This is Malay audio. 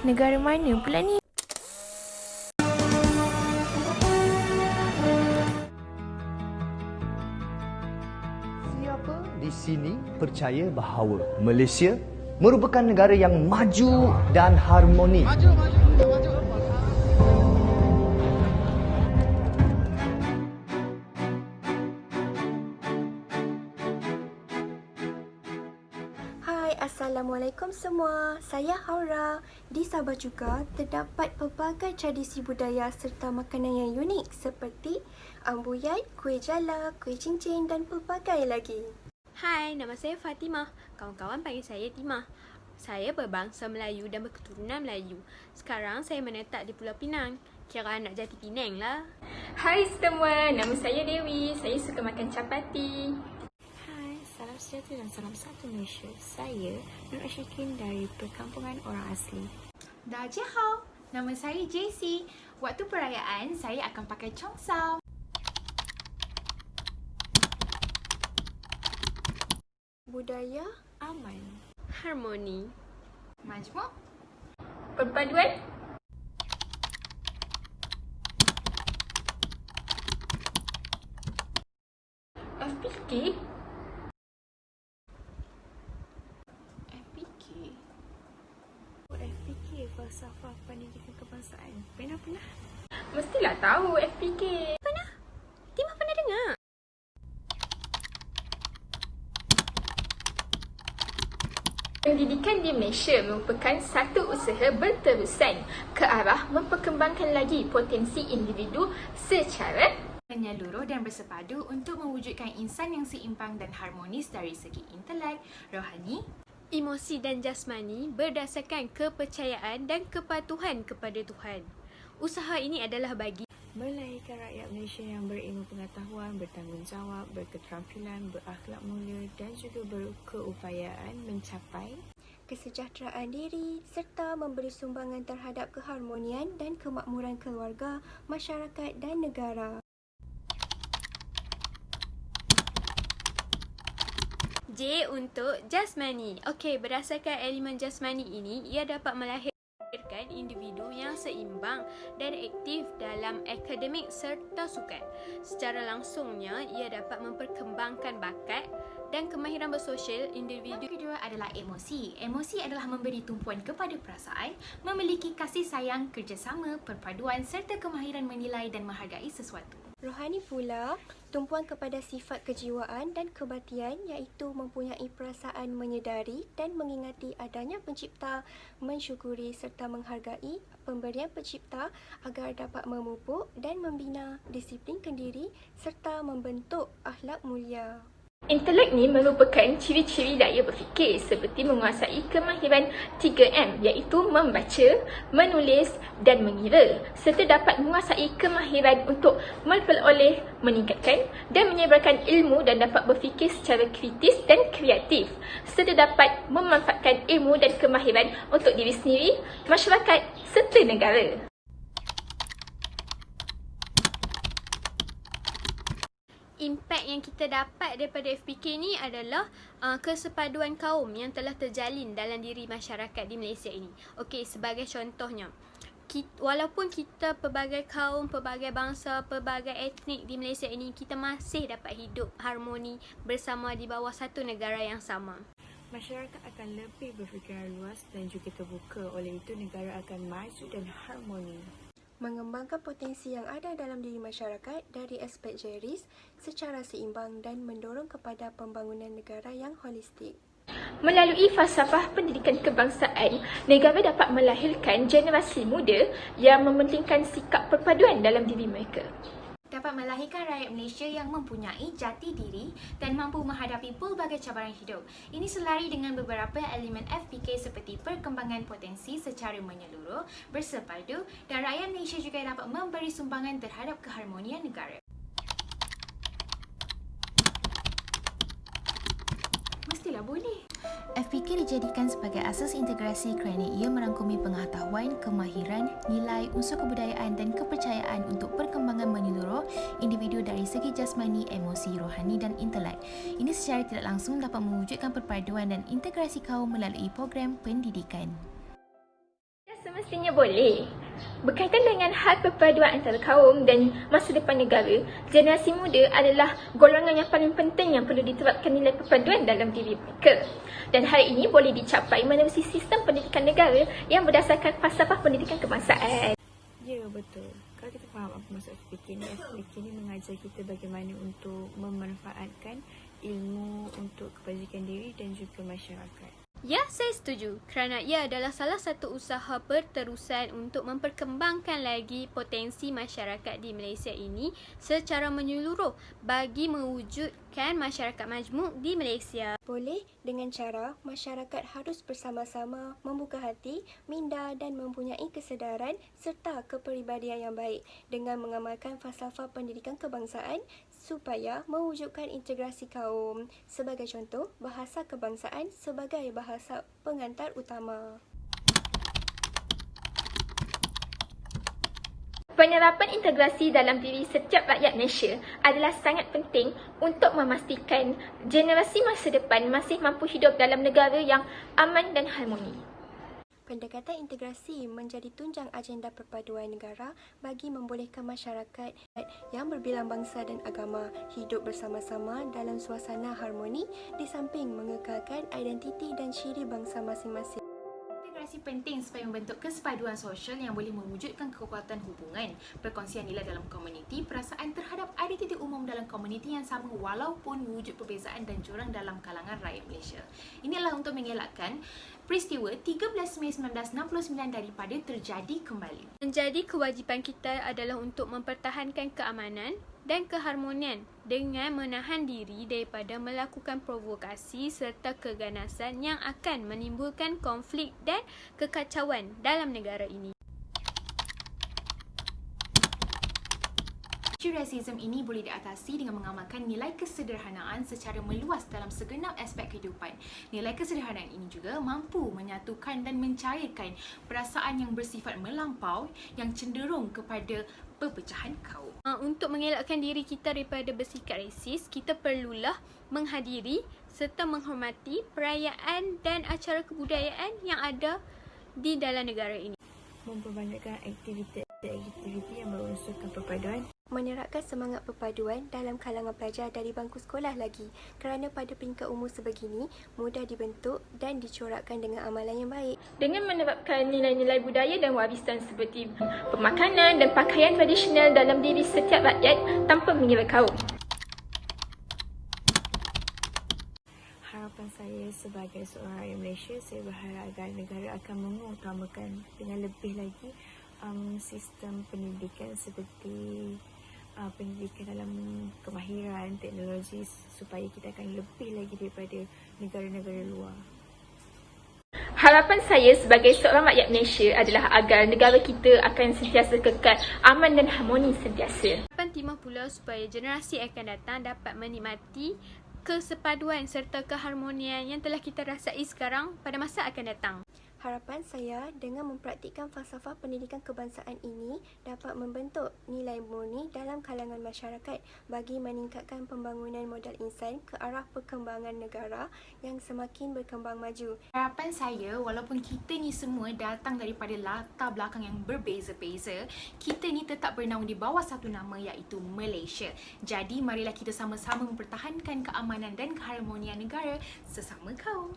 Negara mana pula ni? Siapa di sini percaya bahawa Malaysia merupakan negara yang maju dan harmoni? Hai, Assalamualaikum semua. Saya Haura. Di Sabah juga terdapat pelbagai tradisi budaya serta makanan yang unik seperti ambuyat, kuih jala, kuih cincin dan pelbagai lagi. Hai, nama saya Fatimah. Kawan-kawan panggil saya Timah. Saya berbangsa Melayu dan berketurunan Melayu. Sekarang saya menetap di Pulau Pinang. Kira anak jati Penang lah. Hai semua, nama saya Dewi. Saya suka makan capati. Hai, salam sejahtera dan salam satu Malaysia. Saya Nur Ashikin dari perkampungan orang asli. Dajihao, nama saya JC. Waktu perayaan, saya akan pakai chongsam. Budaya, Aman. Harmoni. Majmuk, Perpaduan, FPK, FPK. FPK, Falsafah Pendidikan Kebangsaan. Pernah? mestilah tahu FPK. Timah pernah dengar? Pendidikan di Malaysia merupakan satu usaha berterusan ke arah memperkembangkan lagi potensi individu secara Menyeluruh dan bersepadu untuk mewujudkan insan yang seimbang dan harmonis dari segi intelek, rohani, Emosi dan jasmani berdasarkan kepercayaan dan kepatuhan kepada Tuhan. Usaha ini adalah bagi Melahirkan rakyat Malaysia yang berilmu pengetahuan, bertanggungjawab, berketerampilan, berakhlak mulia dan juga berkeupayaan mencapai kesejahteraan diri serta memberi sumbangan terhadap keharmonian dan kemakmuran keluarga, masyarakat dan negara. J untuk jasmani. Okey, berdasarkan elemen jasmani ini, ia dapat melahirkan individu yang seimbang dan aktif dalam akademik serta sukan. Secara langsungnya, ia dapat memperkembangkan bakat dan kemahiran bersosial individu. Yang kedua adalah emosi. Emosi adalah memberi tumpuan kepada perasaan, memiliki kasih sayang, kerjasama, perpaduan serta kemahiran menilai dan menghargai sesuatu. Rohani pula tumpuan kepada sifat kejiwaan dan kebatian iaitu mempunyai perasaan menyedari dan mengingati adanya pencipta, mensyukuri serta menghargai pemberian pencipta agar dapat memupuk dan membina disiplinkan diri serta membentuk akhlak mulia. intelek ni merupakan ciri-ciri daya berfikir seperti menguasai kemahiran 3M iaitu membaca, menulis dan mengira serta dapat menguasai kemahiran untuk memperoleh, meningkatkan dan menyebarkan ilmu dan dapat berfikir secara kritis dan kreatif serta dapat memanfaatkan ilmu dan kemahiran untuk diri sendiri, masyarakat serta negara. Impak yang kita dapat daripada FPK ni adalah kesepaduan kaum yang telah terjalin dalam diri masyarakat di Malaysia ini. Okey, sebagai contohnya, walaupun kita pelbagai kaum, pelbagai bangsa, pelbagai etnik di Malaysia ini, kita masih dapat hidup harmoni bersama di bawah satu negara yang sama. masyarakat akan lebih berfikiran luas dan juga terbuka. Oleh itu, negara akan maju dan harmoni. Mengembangkan potensi yang ada dalam diri masyarakat dari aspek jeris secara seimbang dan mendorong kepada pembangunan negara yang holistik. Melalui falsafah pendidikan kebangsaan, negara dapat melahirkan generasi muda yang mementingkan sikap perpaduan dalam diri mereka. Dapat melahirkan rakyat Malaysia yang mempunyai jati diri dan mampu menghadapi pelbagai cabaran hidup. Ini selari dengan beberapa elemen FPK seperti perkembangan potensi secara menyeluruh, bersepadu dan rakyat Malaysia juga dapat memberi sumbangan terhadap keharmonian negara. mestilah boleh. FPK dijadikan sebagai asas integrasi kerana ia merangkumi pengetahuan, kemahiran, nilai, unsur kebudayaan dan kepercayaan untuk perkembangan menyeluruh individu dari segi jasmani, emosi, rohani dan intelek. Ini secara tidak langsung dapat mewujudkan perpaduan dan integrasi kaum melalui program pendidikan. Semestinya boleh. Berkaitan dengan hal perpaduan antara kaum dan masa depan negara, generasi muda adalah golongan yang paling penting yang perlu diterapkan nilai perpaduan dalam diri mereka. Dan hal ini boleh dicapai menerusi sistem pendidikan negara yang berdasarkan falsafah pendidikan kebangsaan. Ya, betul. Kalau kita faham apa maksud FPK ni mengajar kita bagaimana untuk memanfaatkan ilmu untuk kebajikan diri dan juga masyarakat. Ya, saya setuju kerana ia adalah salah satu usaha berterusan untuk memperkembangkan lagi potensi masyarakat di Malaysia ini secara menyeluruh bagi mewujudkan masyarakat majmuk di Malaysia. Boleh dengan cara masyarakat harus bersama-sama membuka hati, minda dan mempunyai kesedaran serta kepribadian yang baik dengan mengamalkan falsafah pendidikan kebangsaan supaya mewujudkan integrasi kaum. Sebagai contoh, bahasa kebangsaan sebagai bahasa pengantar utama. Penyerapan integrasi dalam diri setiap rakyat Malaysia adalah sangat penting untuk memastikan generasi masa depan masih mampu hidup dalam negara yang aman dan harmoni. Pendekatan integrasi menjadi tunjang agenda perpaduan negara bagi membolehkan masyarakat yang berbilang bangsa dan agama hidup bersama-sama dalam suasana harmoni di samping mengekalkan identiti dan ciri bangsa masing-masing. Integrasi penting supaya membentuk kesepaduan sosial yang boleh mewujudkan kekuatan hubungan, perkongsian nilai dalam komuniti, perasaan terhadap identiti umum dalam komuniti yang sama walaupun wujud perbezaan dan jurang dalam kalangan rakyat Malaysia. Inilah untuk mengelakkan peristiwa 13 Mei 1969 daripada terjadi kembali. Menjadi kewajipan kita adalah untuk mempertahankan keamanan dan keharmonian dengan menahan diri daripada melakukan provokasi serta keganasan yang akan menimbulkan konflik dan kekacauan dalam negara ini. Rasisme ini boleh diatasi dengan mengamalkan nilai kesederhanaan secara meluas dalam segenap aspek kehidupan. Nilai kesederhanaan ini juga mampu menyatukan dan mencairkan perasaan yang bersifat melampau yang cenderung kepada perpecahan kaum. Untuk mengelakkan diri kita daripada bersikap rasis, kita perlulah menghadiri serta menghormati perayaan dan acara kebudayaan yang ada di dalam negara ini. Memperbanyakkan aktiviti yang berunsurkan perpaduan. Menyerapkan semangat perpaduan dalam kalangan pelajar dari bangku sekolah lagi kerana pada peringkat umur sebegini mudah dibentuk dan dicorakkan dengan amalan yang baik. Dengan menerapkan nilai-nilai budaya dan warisan seperti pemakanan dan pakaian tradisional dalam diri setiap rakyat tanpa mengira kaum. Harapan saya sebagai seorang rakyat Malaysia, saya berharap agar negara akan mengutamakan dengan lebih lagi sistem pendidikan seperti pendidikan dalam kemahiran, teknologi supaya kita akan lebih lagi daripada negara-negara luar. Harapan saya sebagai seorang rakyat Malaysia adalah agar negara kita akan sentiasa kekal aman dan harmoni sentiasa. Harapan timah pula supaya generasi akan datang dapat menikmati kesepaduan serta keharmonian yang telah kita rasai sekarang pada masa akan datang. Harapan saya dengan mempraktikkan falsafah pendidikan kebangsaan ini dapat membentuk nilai murni dalam kalangan masyarakat bagi meningkatkan pembangunan modal insan ke arah perkembangan negara yang semakin berkembang maju. Harapan saya, walaupun kita ni semua datang daripada latar belakang yang berbeza-beza, kita ni tetap bernaung di bawah satu nama iaitu Malaysia. Jadi marilah kita sama-sama mempertahankan keamanan dan keharmonian negara sesama kaum.